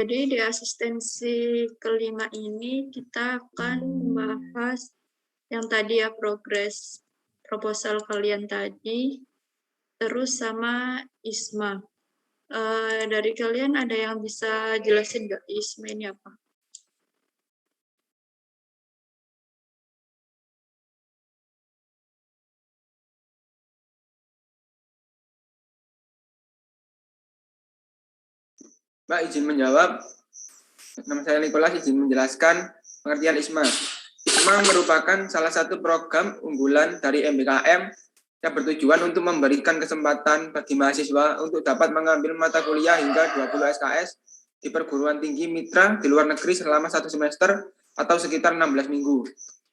Jadi di asistensi kelima ini kita akan membahas yang tadi ya, progres proposal kalian tadi, terus sama ISMA. Dari kalian ada yang bisa jelasin nggak ISMA ini apa? Mbak izin menjawab. Nama saya Nicholas, izin menjelaskan pengertian ISMA. ISMA merupakan salah satu program unggulan dari MBKM yang bertujuan untuk memberikan kesempatan bagi mahasiswa untuk dapat mengambil mata kuliah hingga 20 SKS di perguruan tinggi mitra di luar negeri selama 1 semester atau sekitar 16 minggu.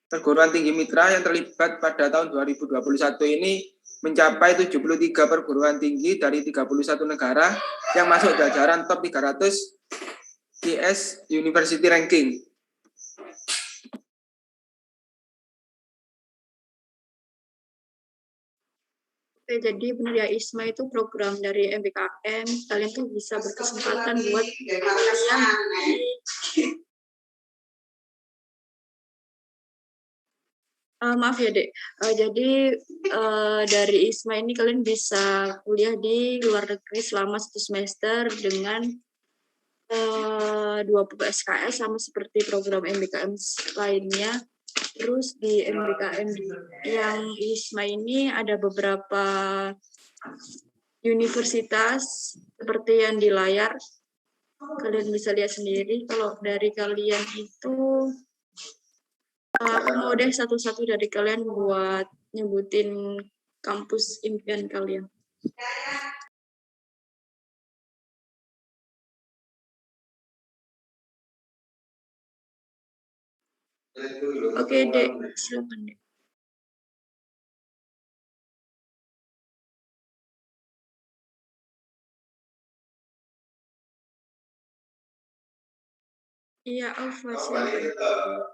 Perguruan tinggi mitra yang terlibat pada tahun 2021 ini mencapai 73 perguruan tinggi dari 31 negara yang masuk jajaran top 300 GS University Ranking. Oke, jadi benar ya, ISMA itu program dari MBKM. Kalian tuh bisa berkesempatan buat maaf ya Dek, jadi dari ISMA ini kalian bisa kuliah di luar negeri selama 1 semester dengan 20 SKS sama seperti program MBKM lainnya. Terus di MBKM yang ISMA ini ada beberapa universitas seperti yang di layar. Kalian bisa lihat sendiri. Kalau dari kalian itu aku mau deh satu-satu dari kalian buat nyebutin kampus impian kalian. Oke, Dek, silakan, Dek. Iya, Alfa, silakan.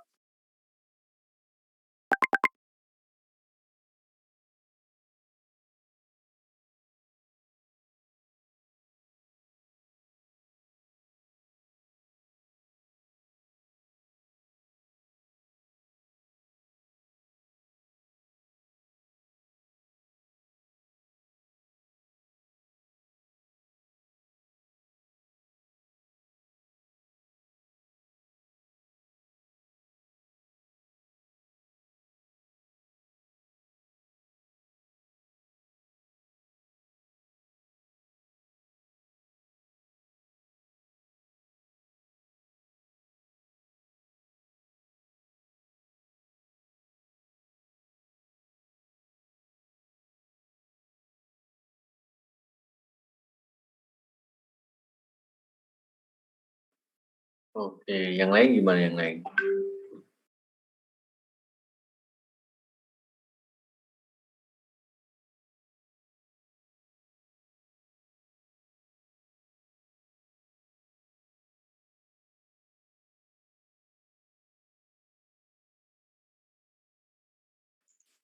Oke, yang lain gimana yang lain?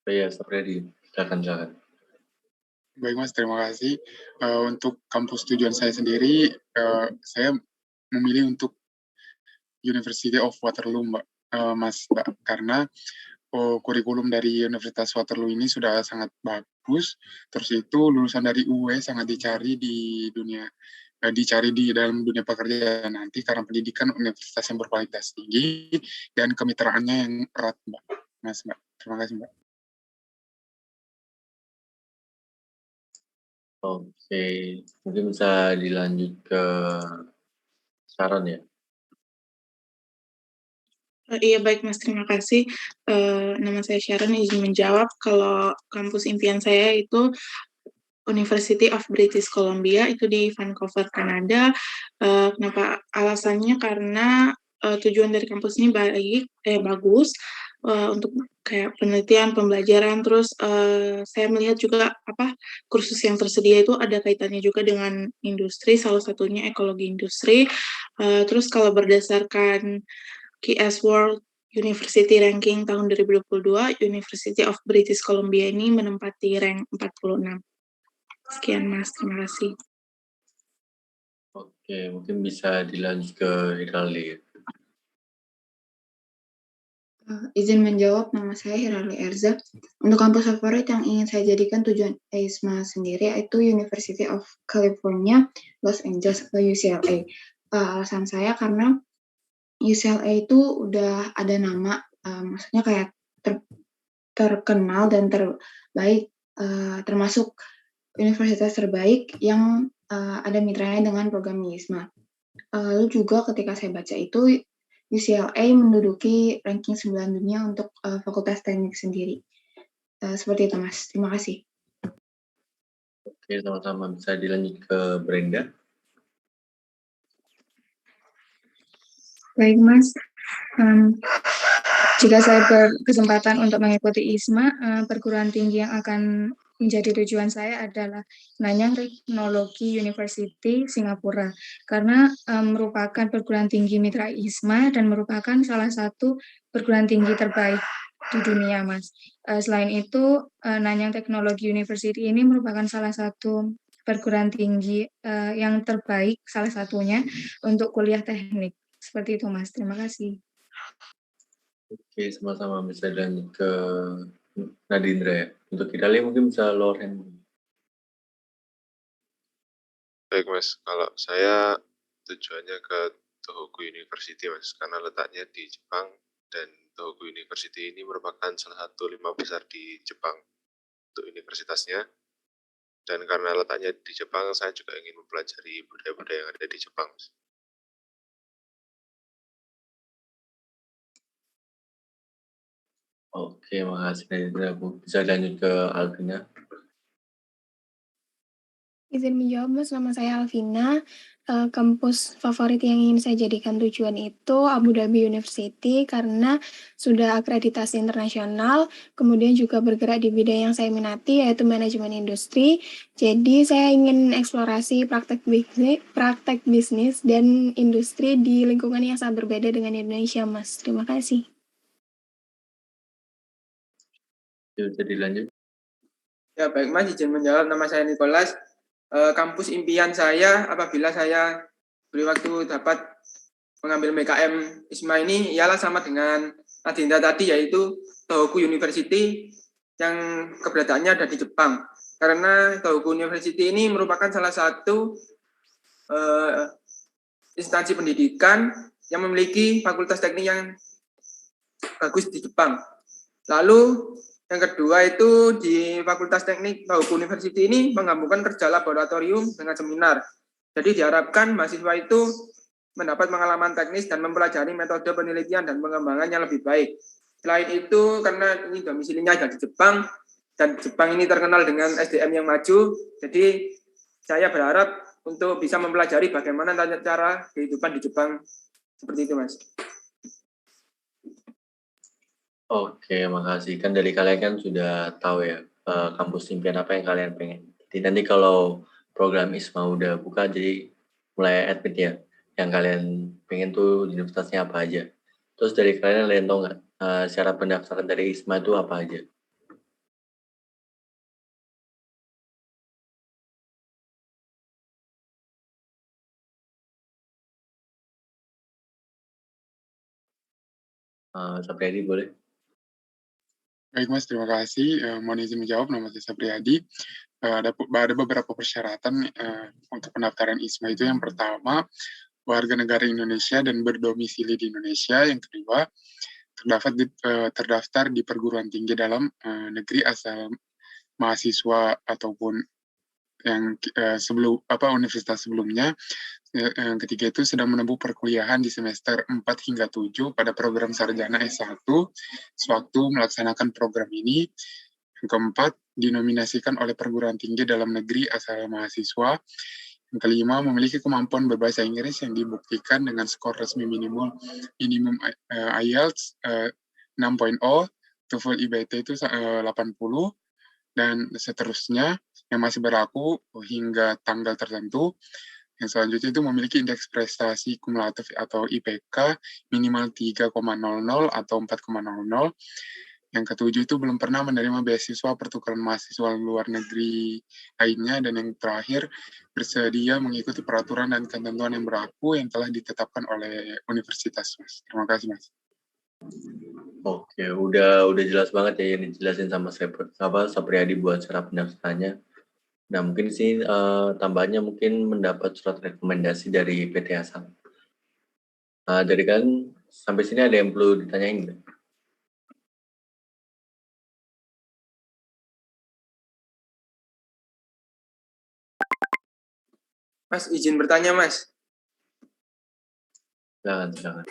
Ya, Freddy, silakan. Baik Mas, terima kasih. Untuk kampus tujuan saya sendiri, saya memilih untuk University of Waterloo, Mbak, karena kurikulum dari Universitas Waterloo ini sudah sangat bagus. Terus itu lulusan dari UE sangat dicari di dunia, dicari di dalam dunia pekerjaan nanti karena pendidikan universitas yang berkualitas tinggi dan kemitraannya yang erat, Mbak. Terima kasih, Mbak. Oke, mungkin bisa dilanjut ke Sharon ya. Iya baik Mas, terima kasih. Nama saya Sharon, izin menjawab. Kalau kampus impian saya itu University of British Columbia, itu di Vancouver, Kanada. Kenapa? Alasannya karena tujuan dari kampus ini bagus untuk kayak penelitian, pembelajaran. Terus saya melihat juga kursus yang tersedia itu ada kaitannya juga dengan industri, salah satunya ekologi industri. Terus kalau berdasarkan QS World University Ranking tahun 2022, University of British Columbia ini menempati rank 46. Sekian Mas, terima kasih. Oke, mungkin bisa dilanjut ke Hirali. Izin menjawab, nama saya Hirali Erza. Untuk kampus favorit yang ingin saya jadikan tujuan ISMA sendiri yaitu University of California, Los Angeles atau UCLA. Alasan saya karena UCLA itu udah ada nama, maksudnya kayak terkenal dan terbaik, termasuk universitas terbaik yang ada mitranya dengan program ISMA. Lalu juga ketika saya baca itu, UCLA menduduki ranking 9 dunia untuk fakultas teknik sendiri. Seperti itu, Mas. Terima kasih. Oke, sama-sama. Bisa dilanjut ke Brenda. Baik, Mas. Jika saya berkesempatan untuk mengikuti ISMA, perguruan tinggi yang akan menjadi tujuan saya adalah Nanyang Technology University, Singapura, karena merupakan perguruan tinggi mitra ISMA dan merupakan salah satu perguruan tinggi terbaik di dunia, Mas. Selain itu, Nanyang Technology University ini merupakan salah satu perguruan tinggi yang terbaik, salah satunya untuk kuliah teknik. Seperti itu, Mas. Terima kasih. Oke, sama-sama. Bisa dilanjut ke Nadindra ya. Untuk Hirali mungkin bisa lower hand. Baik, Mas. Kalau saya tujuannya ke Tohoku University, Mas, karena letaknya di Jepang dan Tohoku University ini merupakan salah satu 5 besar di Jepang untuk universitasnya. Dan karena letaknya di Jepang, saya juga ingin mempelajari budaya-budaya yang ada di Jepang, Mas. Oke, makasih Nadindra. Bisa lanjut ke Alvina. Izin menjawab, Mas. Nama saya Alvina. Kampus favorit yang ingin saya jadikan tujuan itu Abu Dhabi University karena sudah akreditasi internasional, kemudian juga bergerak di bidang yang saya minati yaitu manajemen industri. Jadi saya ingin eksplorasi praktek bisnis dan industri di lingkungan yang sangat berbeda dengan Indonesia, Mas. Terima kasih. Bisa dilanjut. Ya, baik Mas, izin menjawab. Nama saya Nicholas. Kampus impian saya apabila saya beri waktu dapat mengambil MKM ISMA ini ialah sama dengan Nadinda tadi, yaitu Tohoku University yang keberadaannya ada di Jepang. Karena Tohoku University ini merupakan salah satu instansi pendidikan yang memiliki fakultas teknik yang bagus di Jepang. Lalu yang kedua itu di Fakultas Teknik Tohoku University ini menggabungkan kerja laboratorium dengan seminar. Jadi diharapkan mahasiswa itu mendapat pengalaman teknis dan mempelajari metode penelitian dan pengembangannya lebih baik. Selain itu, karena ini domisilinya ada di Jepang, dan Jepang ini terkenal dengan SDM yang maju, jadi saya berharap untuk bisa mempelajari bagaimana cara kehidupan di Jepang. Seperti itu, Mas. Oke, makasih. Kan dari kalian kan sudah tahu ya kampus impian apa yang kalian pengen. Jadi nanti kalau program ISMA udah buka, jadi mulai admit ya. Yang kalian pengen tuh universitasnya apa aja. Terus dari kalian tahu nggak syarat pendaftaran dari ISMA itu apa aja? Sapriyadi boleh? Baik Mas, terima kasih. Mohon izin menjawab, nama saya Sapriyadi. Ada beberapa persyaratan untuk pendaftaran ISMA itu. Yang pertama, warga negara Indonesia dan berdomisili di Indonesia. Yang kedua, terdaftar di perguruan tinggi dalam negeri asal mahasiswa ataupun yang universitas sebelumnya. Yang ketiga itu sedang menempuh perkuliahan di semester 4 hingga 7 pada program sarjana S1 sewaktu melaksanakan program ini. Yang keempat, dinominasikan oleh perguruan tinggi dalam negeri asal mahasiswa. Yang kelima, memiliki kemampuan berbahasa Inggris yang dibuktikan dengan skor resmi minimum IELTS 6.0, TOEFL IBT itu 80, dan seterusnya yang masih berlaku hingga tanggal tertentu. Yang selanjutnya itu memiliki indeks prestasi kumulatif atau IPK minimal 3,00 atau 4,00. Yang ketujuh itu belum pernah menerima beasiswa pertukaran mahasiswa luar negeri lainnya. Dan yang terakhir, bersedia mengikuti peraturan dan ketentuan yang berlaku yang telah ditetapkan oleh universitas, Mas. Terima kasih, Mas. Oke, udah jelas banget ya yang dijelasin sama Sapriyadi buat cara pendaftarannya. Nah, mungkin sih tambahannya mungkin mendapat surat rekomendasi dari PT Asam. Dari kan sampai sini ada yang perlu ditanyain nggak? Mas, izin bertanya, Mas. Silakan.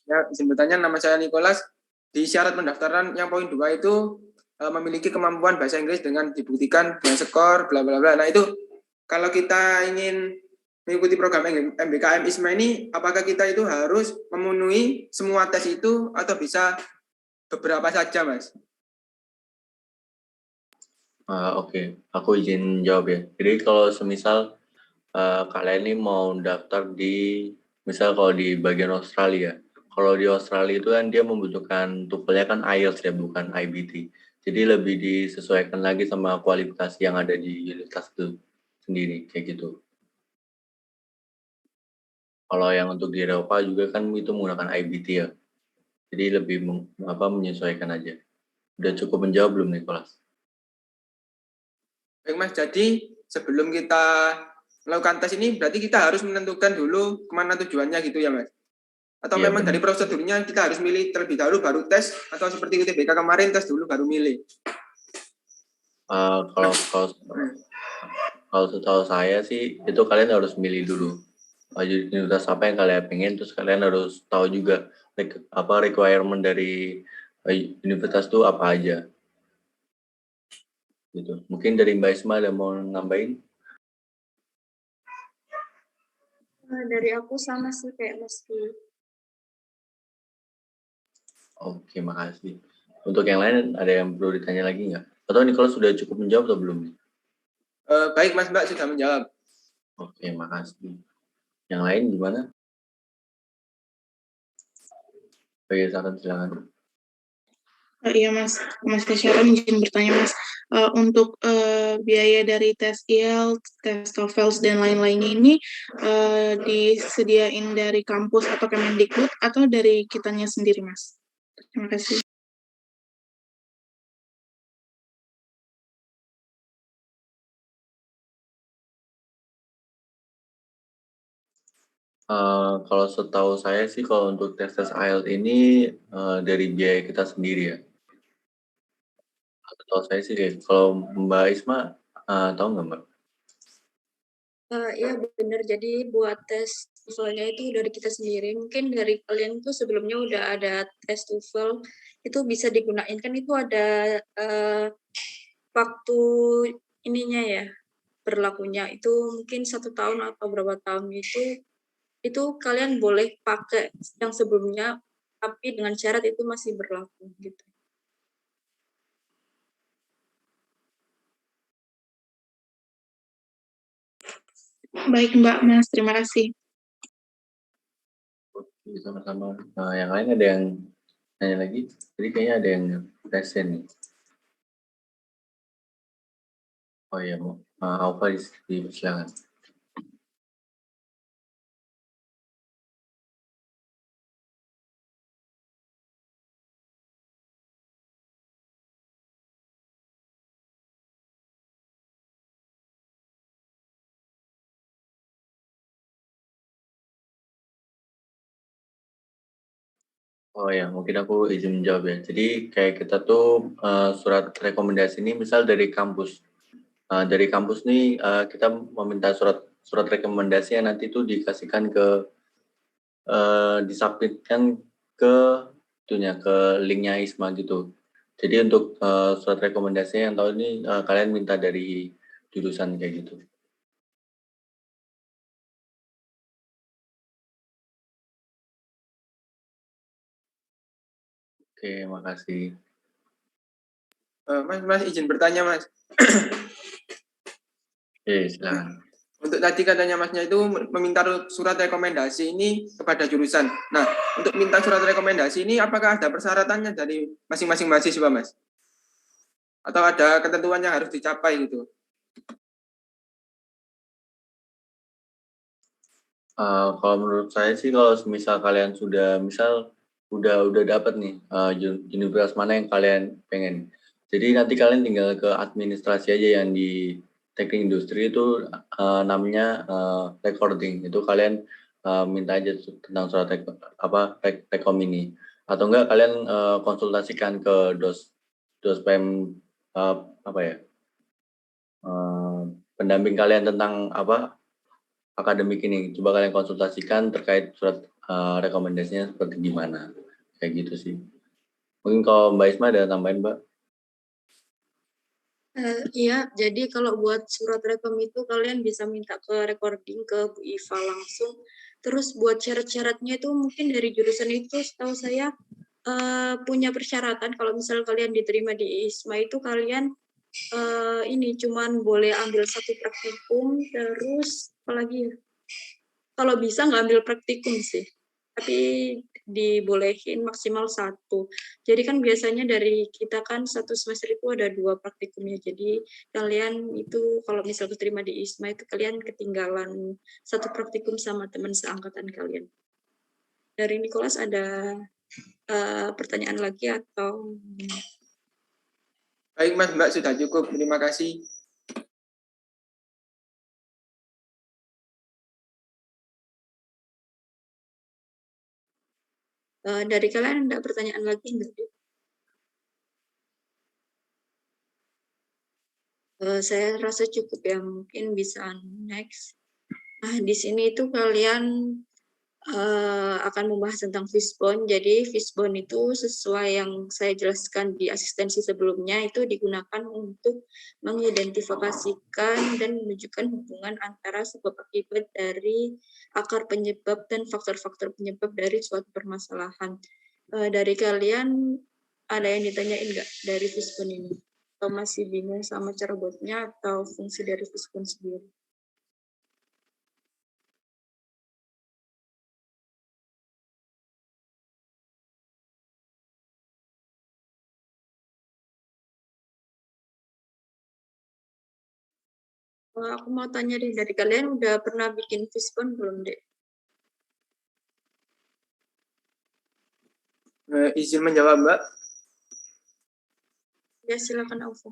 Ya, izin bertanya, nama saya Nicholas. Di syarat pendaftaran yang poin 2 itu memiliki kemampuan bahasa Inggris dengan dibuktikan dengan skor, bla bla bla. Nah, itu kalau kita ingin mengikuti program MBKM ISMA ini, apakah kita itu harus memenuhi semua tes itu atau bisa beberapa saja, Mas? Oke, aku izin jawab ya. Jadi kalau semisal kalian ini mau daftar di, misal kalau di bagian Australia. Kalau di Australia itu kan dia membutuhkan TOEFL-nya kan IELTS ya, bukan IBT. Jadi lebih disesuaikan lagi sama kualifikasi yang ada di universitas itu sendiri, kayak gitu. Kalau yang untuk di Eropa juga kan itu menggunakan IBT ya. Jadi lebih menyesuaikan aja. Udah cukup menjawab belum, Nicholas? Baik, Mas. Jadi sebelum kita melakukan tes ini, berarti kita harus menentukan dulu kemana tujuannya gitu ya, Mas? Atau Iya, memang benar. dari prosedurnya kita harus milih terlebih dahulu baru tes, atau seperti UTBK kemarin tes dulu baru milih? Kalau setahu saya sih itu kalian harus milih dulu universitas apa yang kalian pengen, terus kalian harus tahu juga requirement dari universitas itu apa aja gitu. Mungkin dari Mbak Isma ada mau nambahin? Dari aku sama sih kayak Mas Dwi. Oke, makasih. Untuk yang lain ada yang perlu ditanya lagi nggak? Atau Nicholas sudah cukup menjawab atau belum? Baik, Mas, Mbak sudah menjawab. Oke, makasih. Yang lain gimana? Oke, silakan. Iya Mas Sharon izin bertanya Mas, untuk biaya dari tes IELTS, tes TOEFL dan lain-lainnya ini disediain dari kampus atau Kemendikbud atau dari kitanya sendiri Mas? Terima kasih. Kalau setahu saya sih kalau untuk tes IELTS ini dari biaya kita sendiri ya. Setahu saya sih kalau Mbak Isma tahu nggak Mbak? Iya benar, jadi buat tes TOEFL-nya itu dari kita sendiri. Mungkin dari kalian tuh sebelumnya udah ada tes TOEFL, itu bisa digunakan kan itu ada waktu ininya ya, berlakunya itu mungkin 1 tahun atau berapa tahun itu kalian boleh pakai yang sebelumnya, tapi dengan syarat itu masih berlaku gitu. Baik Mbak, Mas, terima kasih. Oke, sama-sama. Yang lain ada yang nanya lagi? Jadi kayaknya ada yang present nih. Oh iya, Alfa silakan. Oh ya, mungkin aku izin menjawab ya. Jadi kayak kita tuh surat rekomendasi ini misal dari kampus. Dari kampus nih kita meminta surat rekomendasi yang nanti tuh dikasihkan ke disubmitkan ke ke linknya ISMA gitu. Jadi untuk surat rekomendasi yang tahu ini kalian minta dari jurusan kayak gitu. Oke, makasih. Mas izin bertanya, Mas. Oke, silakan. Untuk tadi katanya Masnya itu meminta surat rekomendasi ini kepada jurusan. Nah, untuk minta surat rekomendasi ini apakah ada persyaratannya dari masing-masing mahasiswa, Mas? Atau ada ketentuan yang harus dicapai gitu? Kalau menurut saya sih, kalau misal kalian sudah udah dapat nih universitas mana yang kalian pengen. Jadi nanti kalian tinggal ke administrasi aja yang di teknik industri itu namanya recording. Itu kalian minta aja tentang surat rekom ini. Atau enggak kalian konsultasikan ke dospem pendamping kalian tentang akademik ini. Coba kalian konsultasikan terkait surat rekomendasinya seperti gimana. Kayak gitu sih. Mungkin kalau Mbak Isma ada tambahin, Mbak? Iya, jadi kalau buat surat rekom itu kalian bisa minta ke recording ke Bu Iva langsung. Terus buat syarat-syaratnya itu mungkin dari jurusan itu setahu saya punya persyaratan kalau misal kalian diterima di ISMA itu kalian ini cuman boleh ambil 1 praktikum, terus apalagi ya? Kalau bisa nggak ambil praktikum sih, tapi dibolehin maksimal 1. Jadi kan biasanya dari kita kan 1 semester itu ada 2 praktikumnya. Jadi kalian itu kalau misal keterima di ISMA itu kalian ketinggalan 1 praktikum sama teman seangkatan kalian. Dari Nicholas ada pertanyaan lagi atau? Baik, Mas, Mbak, sudah cukup. Terima kasih. Dari kalian ada pertanyaan lagi enggak? Saya rasa cukup ya, mungkin bisa next. Nah, di sini itu kalian akan membahas tentang fishbone. Jadi fishbone itu sesuai yang saya jelaskan di asistensi sebelumnya itu digunakan untuk mengidentifikasikan dan menunjukkan hubungan antara sebab akibat dari akar penyebab dan faktor-faktor penyebab dari suatu permasalahan. Dari kalian ada yang ditanyain nggak dari fishbone ini? Atau masih bingung sama cara buatnya atau fungsi dari fishbone sendiri? Aku mau tanya deh, dari kalian udah pernah bikin fishbone belum, Dek? Izin menjawab, Mbak. Ya, silakan Alfa.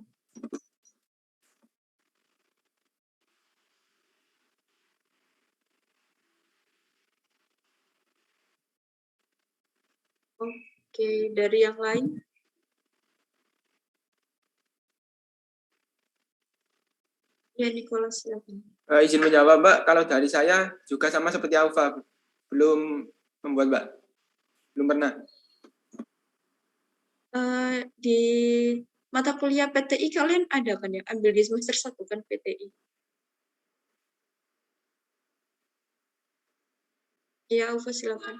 Oke, dari yang lain? Ya, Nicholas, silakan. Izin menjawab, Mbak. Kalau dari saya juga sama seperti Alfa, belum membuat, Mbak. Belum pernah. Di mata kuliah PTI kalian ada kan ya? Ambil di semester 1 kan PTI? Ya, Alfa silakan.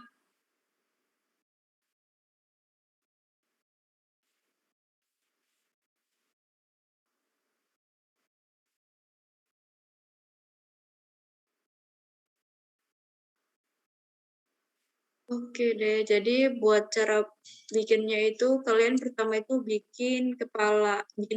Oke deh, jadi buat cara bikinnya itu kalian pertama itu bikin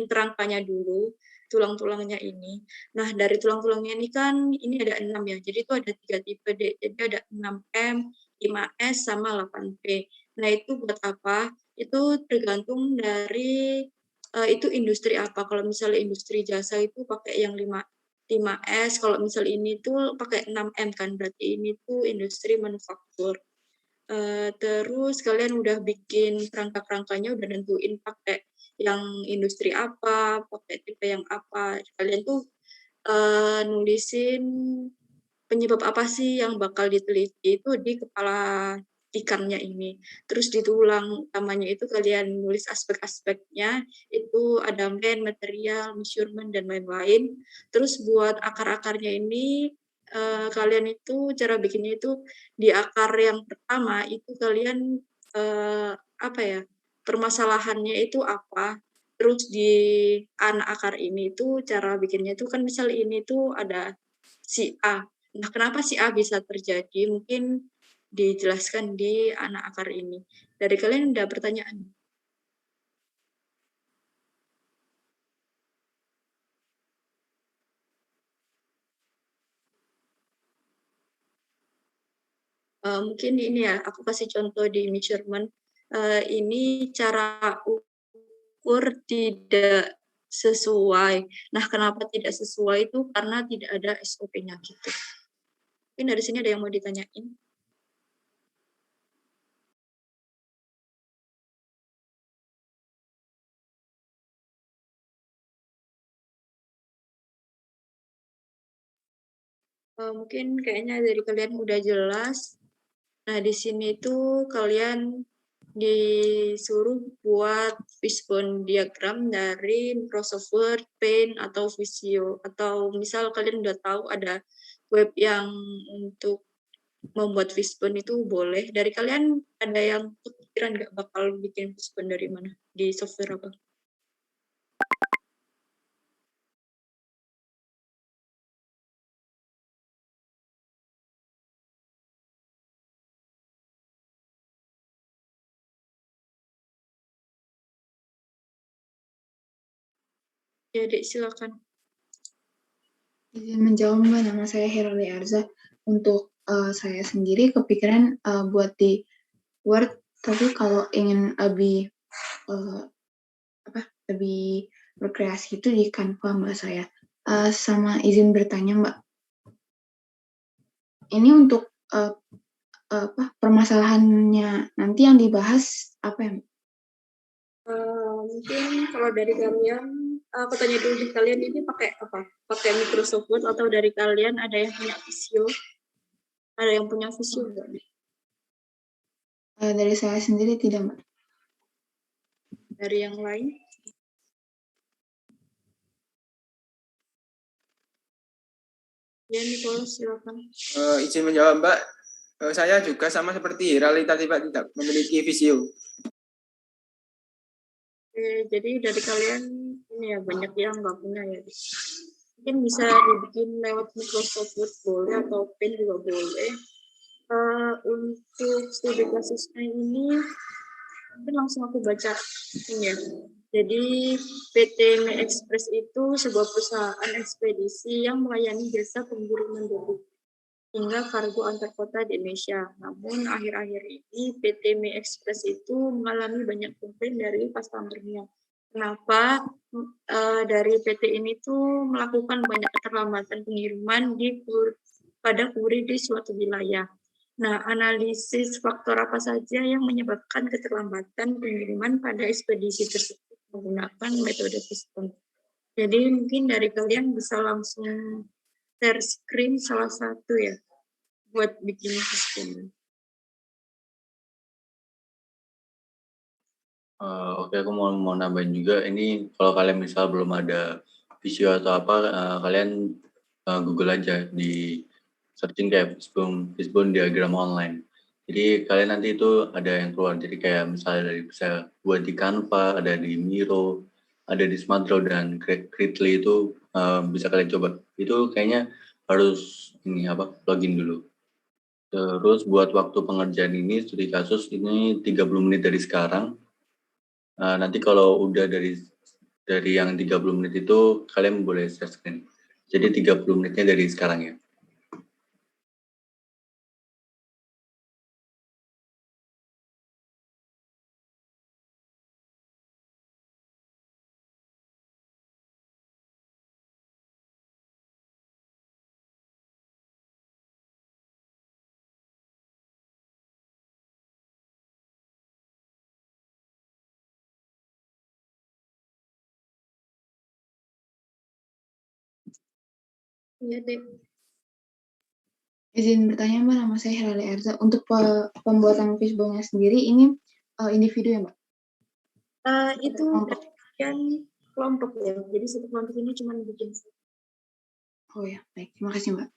kerangkanya dulu, tulang-tulangnya ini. Nah, dari tulang-tulangnya ini kan ini ada 6 ya, jadi itu ada 3 tipe deh. Jadi ada 6M, 5S, sama 8P. Nah, itu buat apa? Itu tergantung dari itu industri apa. Kalau misalnya industri jasa itu pakai yang 5S, kalau misalnya ini tuh pakai 6M kan, berarti ini tuh industri manufaktur. Terus kalian udah bikin kerangka-kerangkanya, udah nentuin pakai yang industri apa, pakai tipe yang apa. Kalian tuh nulisin penyebab apa sih yang bakal diteliti itu di kepala ikannya ini. Terus di tulang utamanya itu kalian nulis aspek-aspeknya, itu ada main, material, measurement, dan lain-lain. Terus buat akar-akarnya ini, kalian itu cara bikinnya itu di akar yang pertama itu kalian permasalahannya itu apa, terus di anak akar ini itu cara bikinnya itu kan misal ini tuh ada si A. Nah, kenapa si A bisa terjadi? Mungkin dijelaskan di anak akar ini. Dari kalian ada pertanyaan? Mungkin ini ya, aku kasih contoh di measurement. Ini cara ukur tidak sesuai. Nah, kenapa tidak sesuai itu? Karena tidak ada SOP-nya gitu. Mungkin dari sini ada yang mau ditanyain? Mungkin kayaknya dari kalian udah jelas. Nah, di sini tuh kalian disuruh buat fishbone diagram dari Microsoft Word, Paint, atau Visio. Atau misal kalian udah tahu ada web yang untuk membuat fishbone itu boleh. Dari kalian ada yang kepikiran nggak bakal bikin fishbone dari mana? Di software apa? Ya, Dek, silakan. Izin menjawab Mbak, nama saya Herali Arza. Untuk saya sendiri kepikiran buat di Word, tapi kalau ingin lebih lebih berkreasi itu di Canva Mbak saya. Sama izin bertanya Mbak, ini untuk permasalahannya nanti yang dibahas apa ya Mbak? Mungkin kalau dari kalian, aku tanya dulu di kalian ini pakai apa? Pakai Microsoft Word atau dari kalian ada yang punya Visio? Ada yang punya Visio enggak? Dari saya sendiri tidak Mbak. Dari yang lain? Ya, Nicholas, silakan. Izin menjawab Mbak, saya juga sama seperti Hirali tadi Pak, tidak memiliki Visio. Jadi dari kalian ini ya banyak yang nggak punya ya. Mungkin bisa dibikin lewat Microsoft Word boleh atau Paint juga boleh. Untuk studi kasusnya ini mungkin langsung aku baca ini ya. Jadi PT Mi Express itu sebuah perusahaan ekspedisi yang melayani jasa pengiriman dokumen hingga kargo antar kota di Indonesia. Namun akhir-akhir ini PT Mi Express itu mengalami banyak komplain dari customer-nya. Kenapa dari PT ini tuh melakukan banyak keterlambatan pengiriman pada kurir di suatu wilayah. Nah, analisis faktor apa saja yang menyebabkan keterlambatan pengiriman pada ekspedisi tersebut menggunakan metode sistem. Jadi mungkin dari kalian bisa langsung share screen salah satu ya buat bikin sistem. Oke, aku mau nambahin juga. Ini kalau kalian misal belum ada Visio atau apa, kalian Google aja di searching kayak fishbone diagram online. Jadi kalian nanti itu ada yang keluar. Jadi kayak misalnya bisa buat di Canva, ada di Miro, ada di SmartDraw dan Critly itu bisa kalian coba. Itu kayaknya harus login dulu. Terus buat waktu pengerjaan ini studi kasus ini 30 menit dari sekarang. Nanti kalau udah dari yang 30 menit itu kalian boleh share screen. Jadi 30 menitnya dari sekarang ya. Iya, Dek. Izin bertanya Mbak, nama saya Herali Arza. Untuk pembuatan fishbone-nya sendiri ini individu ya Mbak? Itu kan kelompok ya. Jadi satu kelompok ini cuma bikin. Oh ya, baik. Terima kasih Mbak.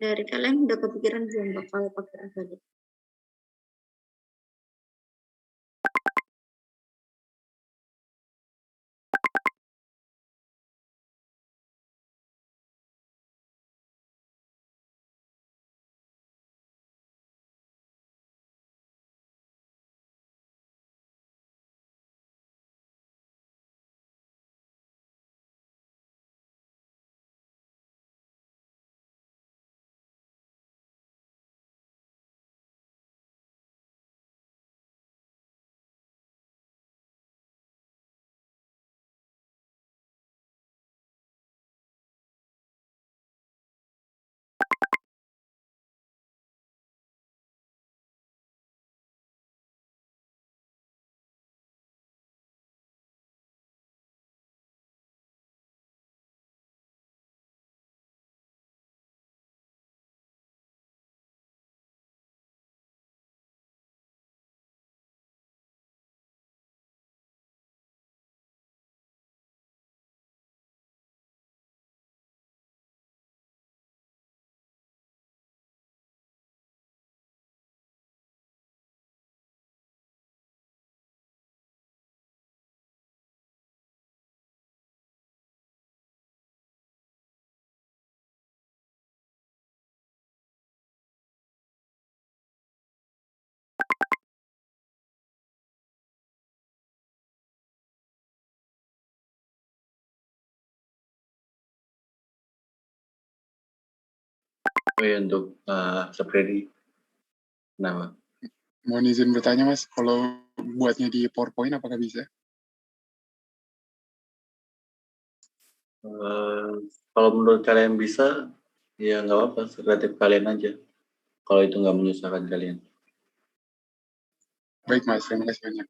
Dari kalian udah kepikiran belum bakal pakai apa nih? Oh ya, untuk Sepredi, kenapa? Mohon izin bertanya, Mas, kalau buatnya di PowerPoint apakah bisa? Kalau menurut kalian bisa, ya nggak apa-apa, sekreatif kalian aja. Kalau itu nggak menyusahkan kalian. Baik, Mas. Terima kasih banyak.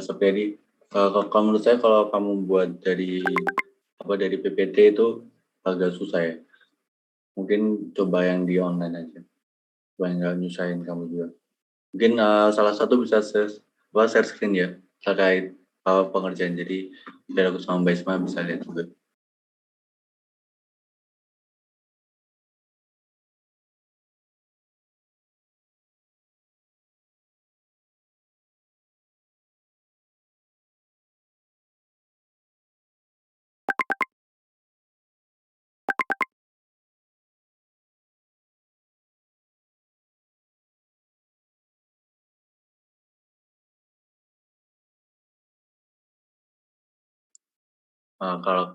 Sepredi, kalau menurut saya kalau kamu buat dari PPT itu agak susah ya. Mungkin coba yang di online aja, supaya nggak nyusahin kamu juga. Mungkin salah satu bisa share screen ya terkait pengerjaan. Jadi biar aku sama Mbak Isma bisa lihat juga.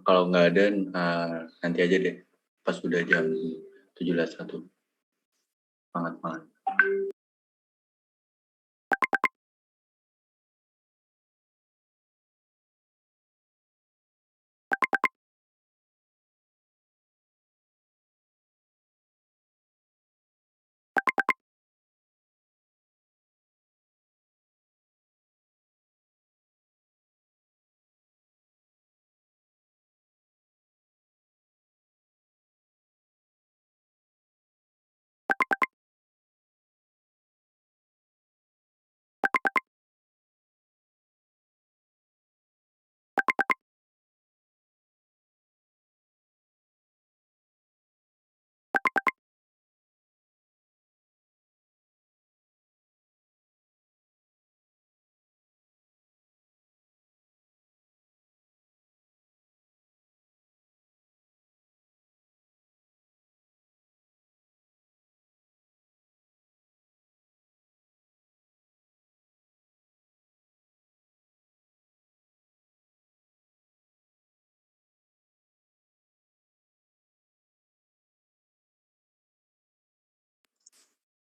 Kalau nggak ada, nanti aja deh pas sudah jam 17.01. Semangat.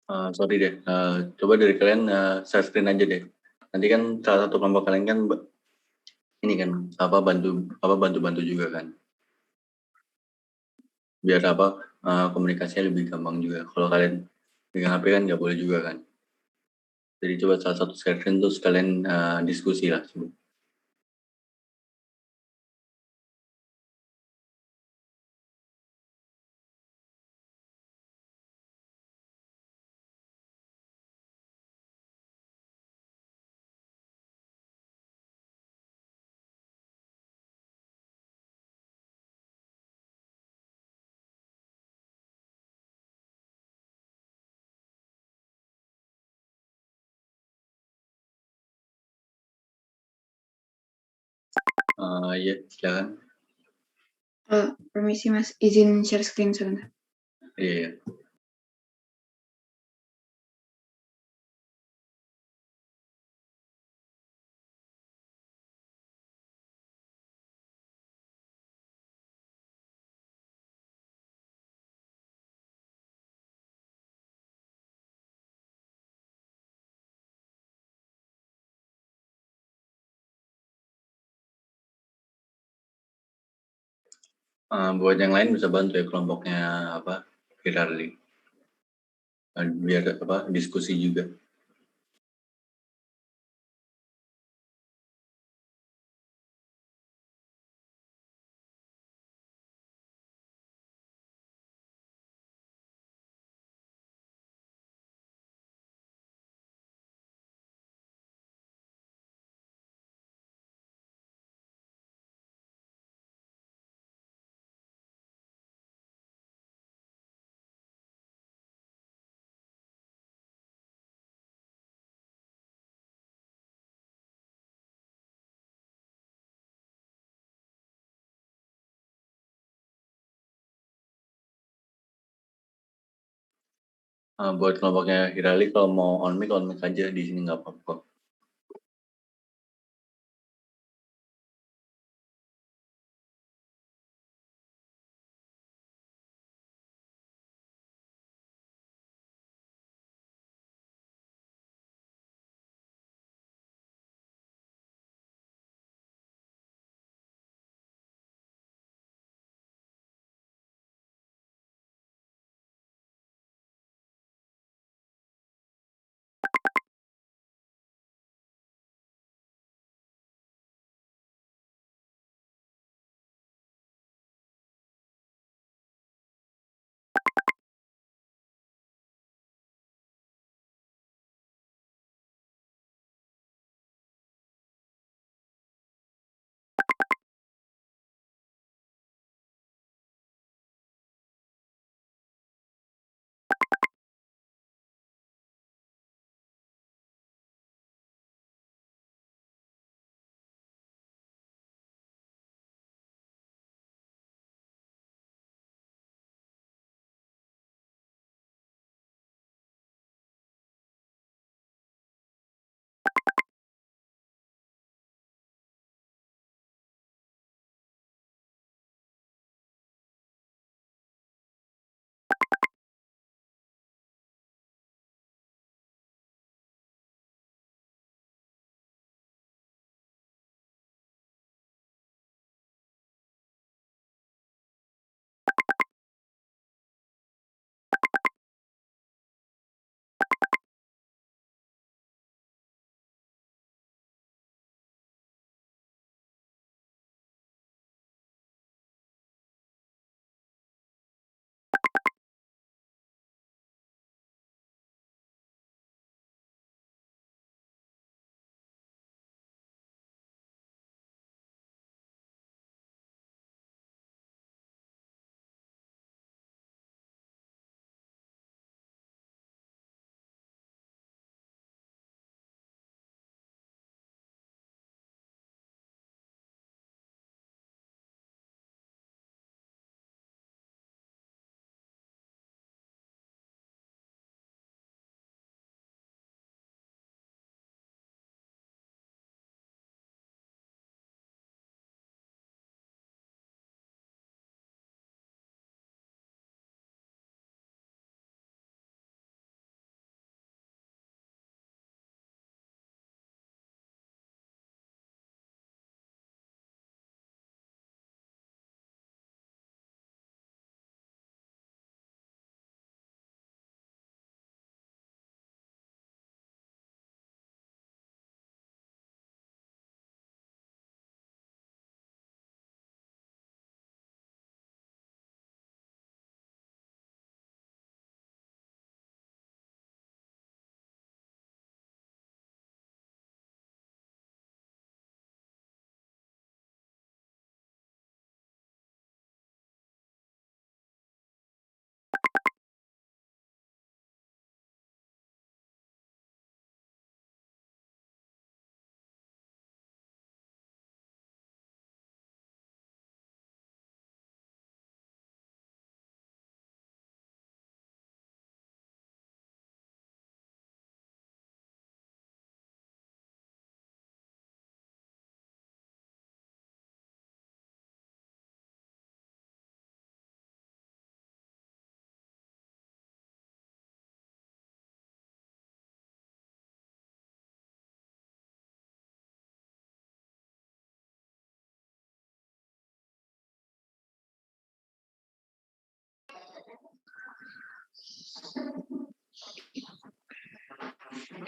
Sorry deh, coba dari kalian share screen aja deh. Nanti kan salah satu kelompok kalian kan ini kan bantu juga kan. Biar komunikasinya lebih gampang juga. Kalau kalian pegang HP kan nggak boleh juga kan. Jadi coba salah satu share screen terus kalian diskusi lah. Coba. Ya, silakan. Permisi Mas, izin share screen sebentar. Iya. Buat yang lain bisa bantu ya kelompoknya Firarli. Biar diskusi juga. Buat kelompoknya Hirali kalau mau on mic aja di sini nggak apa-apa.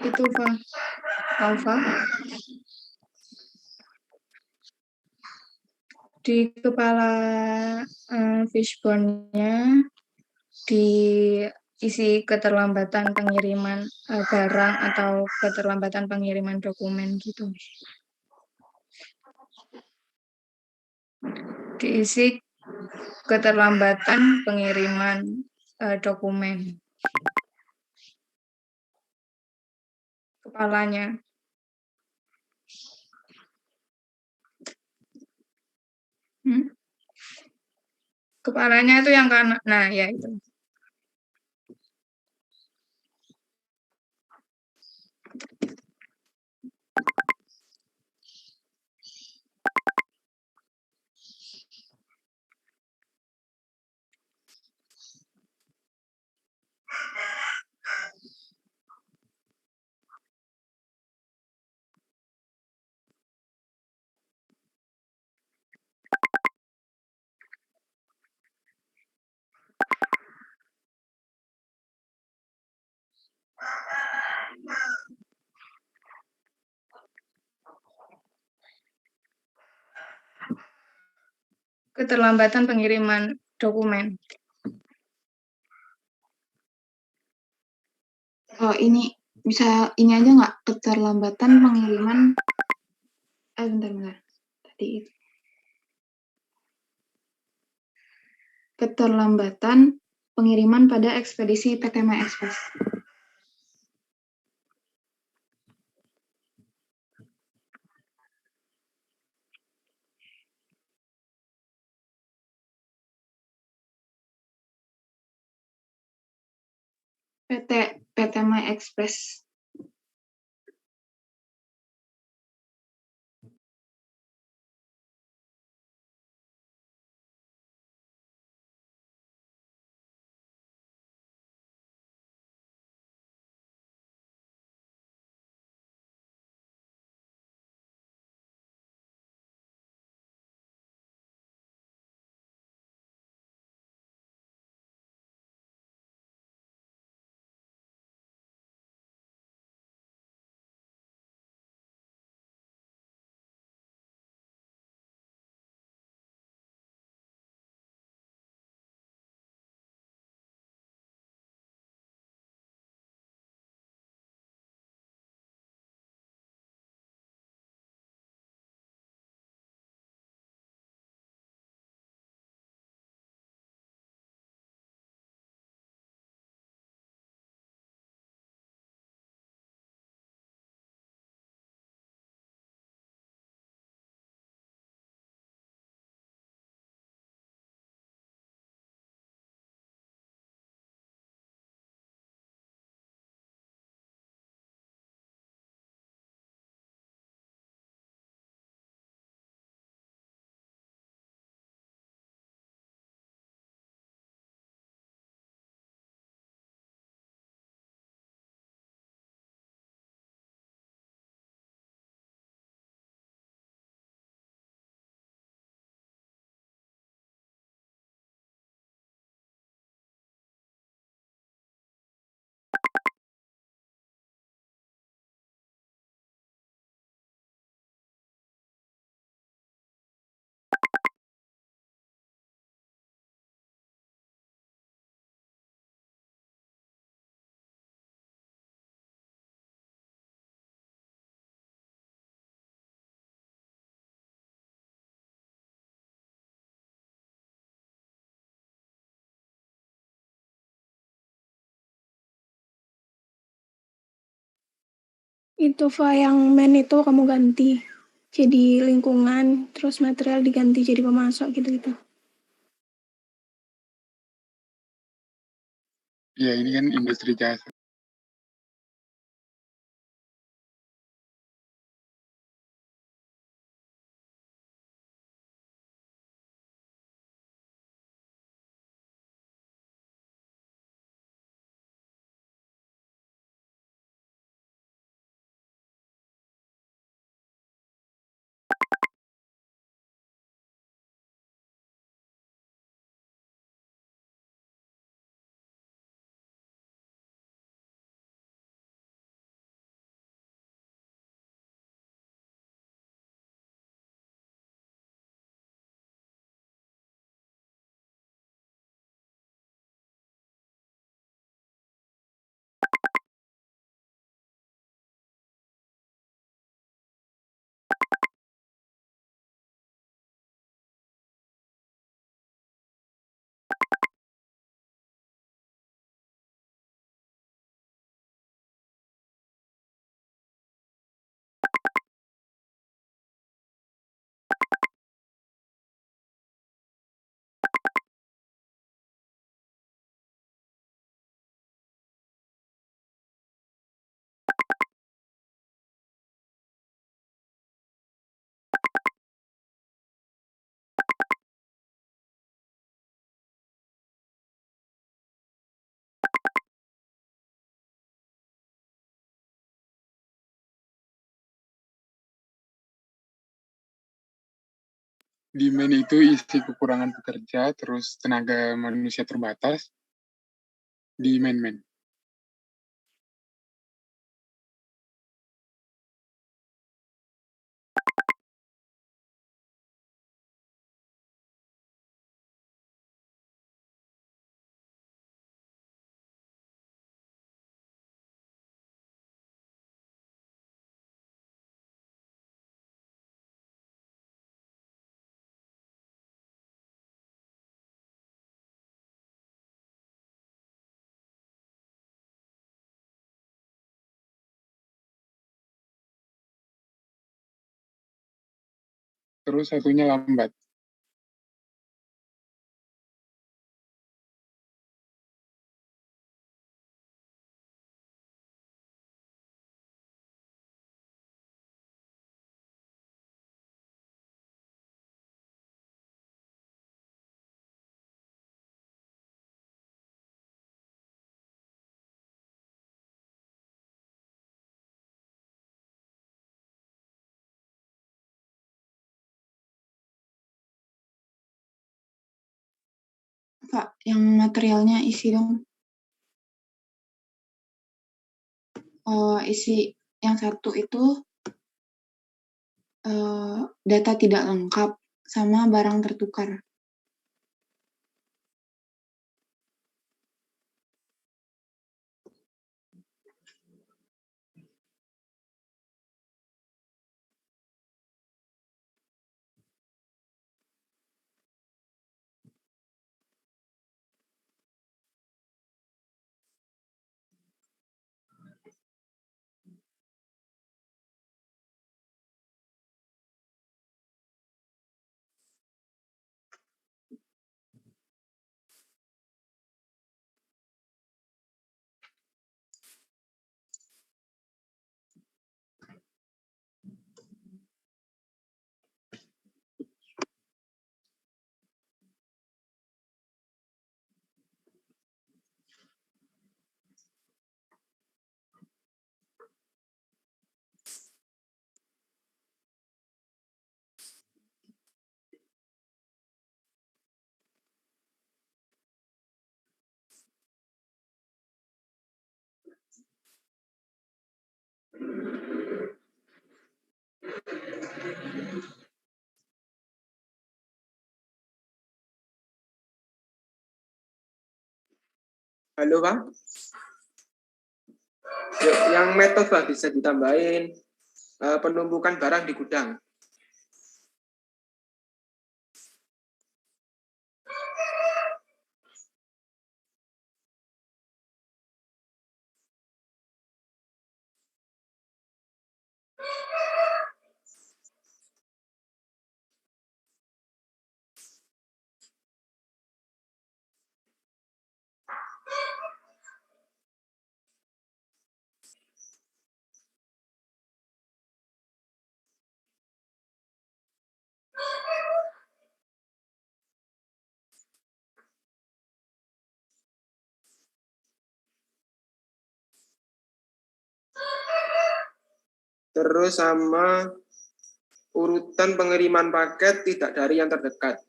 Itu, Pak. Alfa. Di kepala fishbone-nya diisi keterlambatan pengiriman barang atau keterlambatan pengiriman dokumen gitu. Diisi keterlambatan pengiriman dokumen. Kepalanya. Kepalanya itu yang kanan. Nah, ya itu. Keterlambatan pengiriman dokumen. Oh, ini bisa ini aja nggak, keterlambatan pengiriman bentar. Tadi itu. Keterlambatan pengiriman pada ekspedisi PT My Express. PT My Express. Itu file yang main itu kamu ganti jadi lingkungan, terus material diganti jadi pemasok gitu-gitu. Ya, ini kan industri jasa. demand itu isi kekurangan pekerja, terus tenaga manusia terbatas di man. Terus satunya lambat. Pak, yang materialnya isi dong. Isi yang satu itu data tidak lengkap sama barang tertukar. Halo Pak. Yang metode Pak bisa ditambahin penumpukan barang di gudang. Terus sama urutan pengiriman paket tidak dari yang terdekat.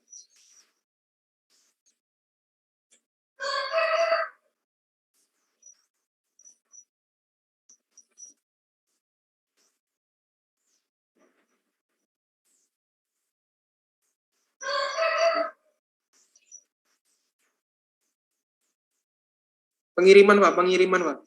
Pengiriman Pak, pengiriman Pak.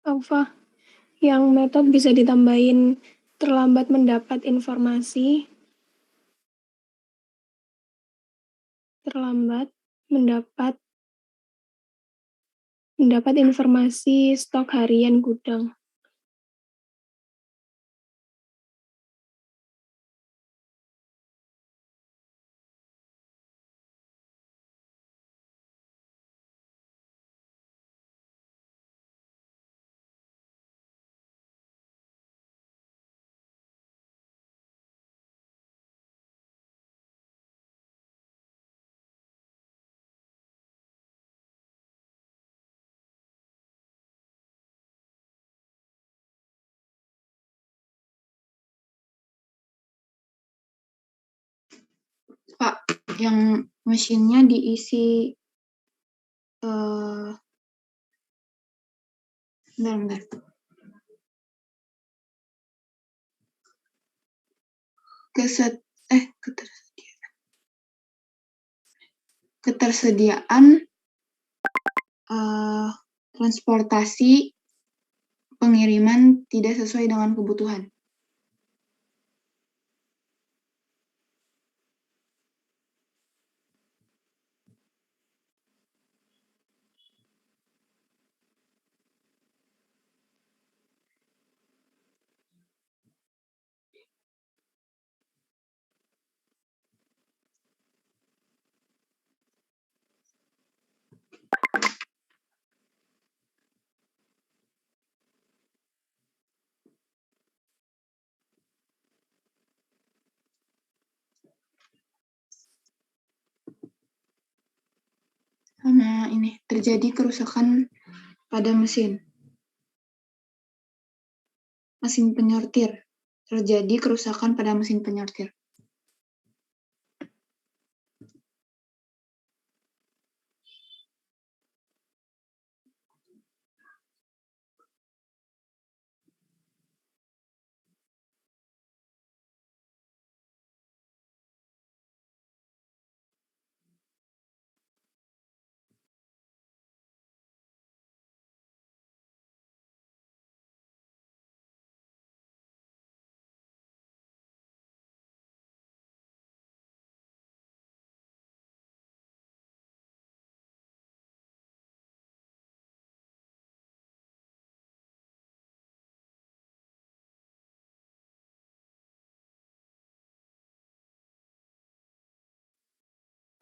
Alfa, yang metode bisa ditambahin terlambat mendapat informasi terlambat mendapat informasi stok harian gudang. Pak, yang mesinnya diisi bentar. Ketersediaan transportasi pengiriman tidak sesuai dengan kebutuhan. Sama ini, terjadi kerusakan pada mesin penyortir. Terjadi kerusakan pada mesin penyortir.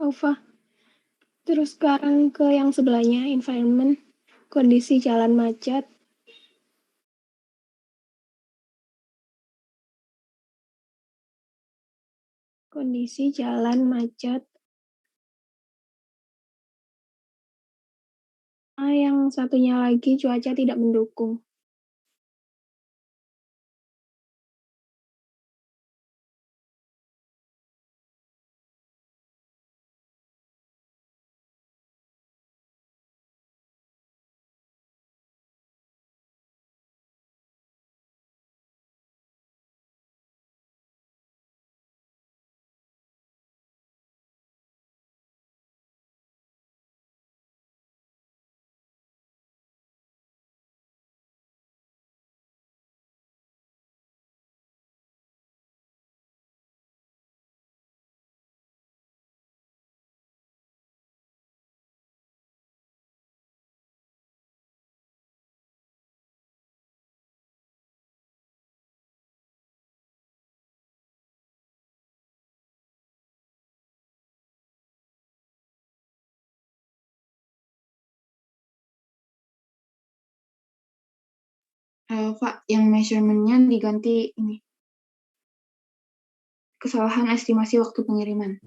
Alfa. Terus sekarang ke yang sebelahnya, environment, kondisi jalan macet. Kondisi jalan macet. Yang satunya lagi cuaca tidak mendukung. Pak, yang measurement-nya diganti ini. Kesalahan estimasi waktu pengiriman.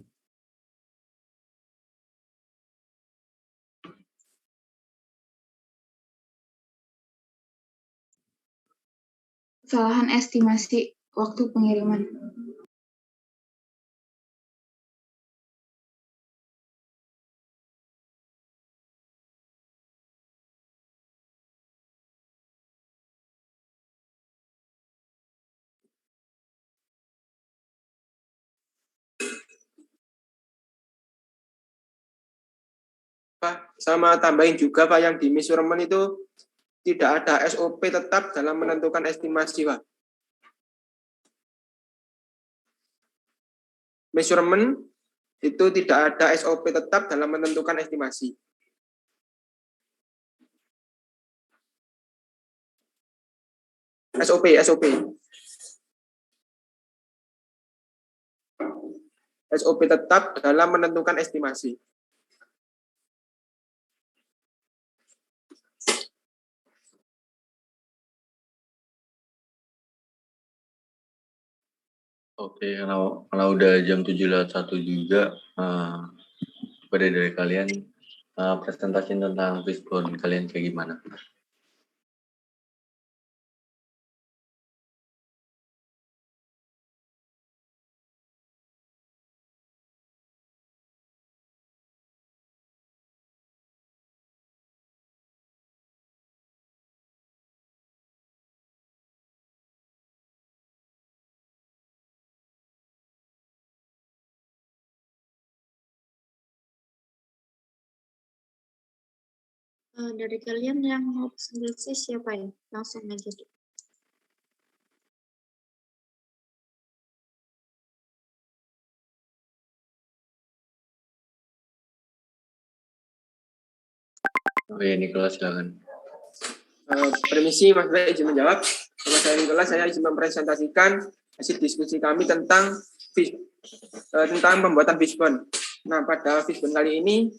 Kesalahan estimasi waktu pengiriman. Pak, sama tambahin juga Pak, yang di measurement itu tidak ada SOP tetap dalam menentukan estimasi Pak. Measurement itu tidak ada SOP tetap dalam menentukan estimasi. SOP. SOP tetap dalam menentukan estimasi. Oke, karena udah jam 7:01 juga, pada dari kalian presentasi tentang fishbone kalian kayak gimana? Dari kalian yang mau presentasi siapa ya? Langsung aja deh. Oh ya, Nicholas silakan. Permisi Mas Bray, izin menjawab. Nama saya Nicholas, saya izin mempresentasikan hasil diskusi kami tentang pembuatan fishbone. Nah, pada fishbone kali ini,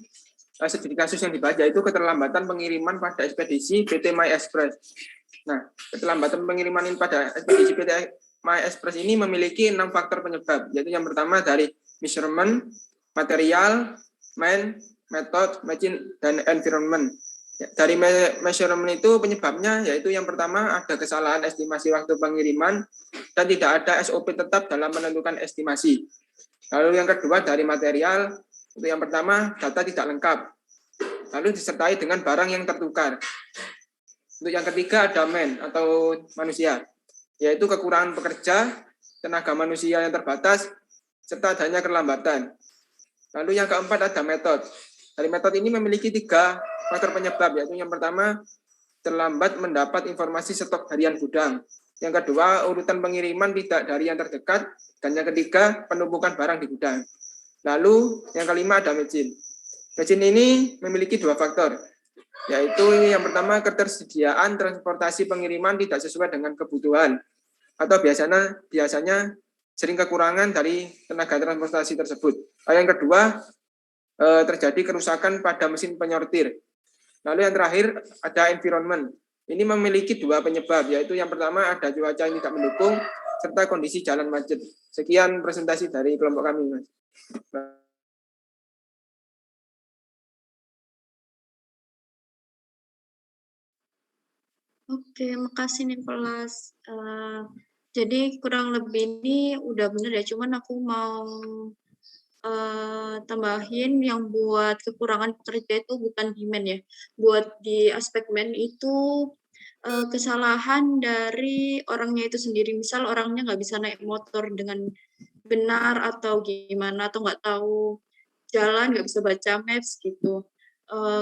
studi kasus yang dibaca itu keterlambatan pengiriman pada ekspedisi PT My Express. Nah, keterlambatan pengiriman pada ekspedisi PT My Express ini memiliki 6 faktor penyebab, yaitu yang pertama dari measurement, material, man, method, machine, dan environment. Dari measurement itu penyebabnya yaitu yang pertama ada kesalahan estimasi waktu pengiriman dan tidak ada SOP tetap dalam menentukan estimasi. Lalu yang kedua dari material, itu yang pertama data tidak lengkap, lalu disertai dengan barang yang tertukar. Untuk yang ketiga ada man atau manusia, yaitu kekurangan pekerja, tenaga manusia yang terbatas, serta adanya kelambatan. Lalu yang keempat ada metode. Dari metode ini memiliki 3 faktor penyebab, yaitu yang pertama terlambat mendapat informasi stok harian gudang, yang kedua urutan pengiriman tidak dari yang terdekat, dan yang ketiga penumpukan barang di gudang. Lalu yang kelima ada machine. Machine ini memiliki 2 faktor, yaitu yang pertama ketersediaan transportasi pengiriman tidak sesuai dengan kebutuhan, atau biasanya sering kekurangan dari tenaga transportasi tersebut. Yang kedua terjadi kerusakan pada mesin penyortir. Lalu yang terakhir ada environment. Ini memiliki 2 penyebab, yaitu yang pertama ada cuaca yang tidak mendukung serta kondisi jalan macet. Sekian presentasi dari kelompok kami, Mas. Oke, makasih Nicholas. Jadi kurang lebih ini udah bener ya, cuman aku mau tambahin yang buat kekurangan pekerja itu bukan demand ya. Buat di aspek man itu kesalahan dari orangnya itu sendiri. Misal orangnya nggak bisa naik motor dengan benar atau gimana, atau nggak tahu jalan, nggak bisa baca maps gitu.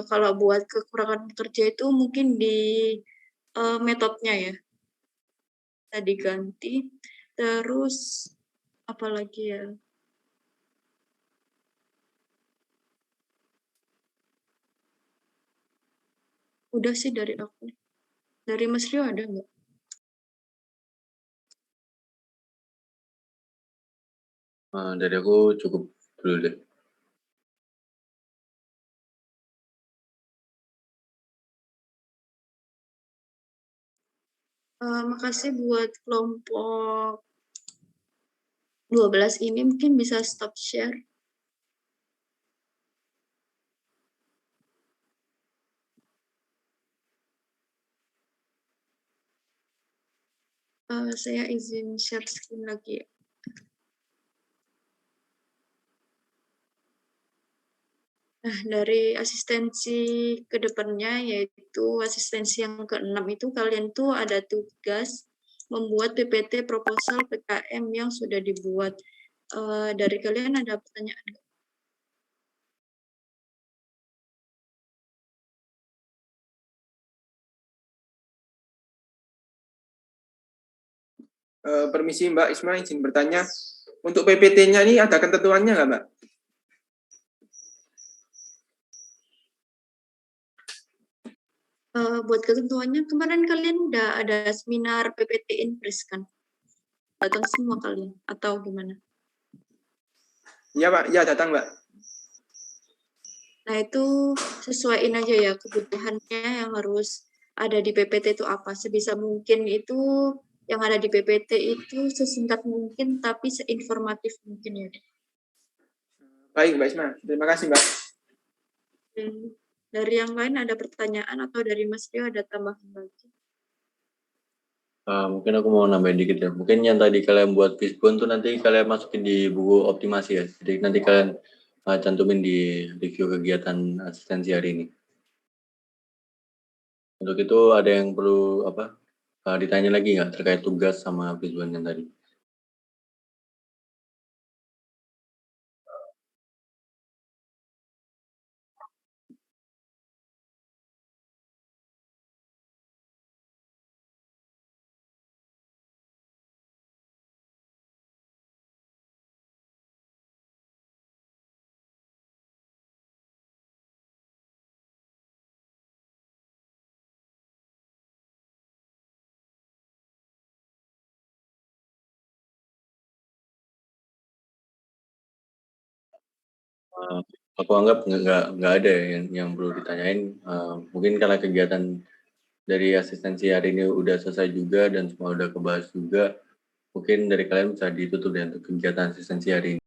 Kalau buat kekurangan pekerja itu mungkin di metodenya ya, tadi ganti. Terus apalagi ya? Udah sih dari aku. Dari Mas Rio ada nggak? Dari aku cukup dulu deh. Makasih buat kelompok 12 ini, mungkin bisa stop share. Saya izin share screen lagi ya. Nah, dari asistensi ke depannya, yaitu asistensi yang ke-6 itu kalian tuh ada tugas membuat PPT proposal PKM yang sudah dibuat. Dari kalian ada pertanyaan nggak? Permisi Mbak Isma, izin bertanya. Untuk PPT-nya ini ada ketentuannya nggak, Mbak? buat ketentuannya kemarin kalian udah ada seminar PPT Inpres kan? Datang semua kalian atau gimana? Iya Pak, ya datang Mbak. Nah itu sesuaiin aja ya kebutuhannya yang harus ada di PPT itu apa. Sebisa mungkin itu yang ada di PPT itu sesingkat mungkin tapi seinformatif mungkin ya. Baik Mbak Isma, terima kasih Mbak. Dari yang lain ada pertanyaan atau dari Mas Rio ada tambahan lagi? Mungkin aku mau nambahin dikit ya. Mungkin yang tadi kalian buat fishbone tuh nanti kalian masukin di buku optimasi ya. Jadi nanti kalian cantumin di review kegiatan asistensi hari ini. Untuk itu ada yang perlu ditanya lagi nggak terkait tugas sama fishbone yang tadi? Aku anggap nggak ada yang perlu ditanyain. Mungkin karena kegiatan dari asistensi hari ini udah selesai juga dan semua udah kebahas juga, mungkin dari kalian bisa ditutup ya untuk kegiatan asistensi hari ini.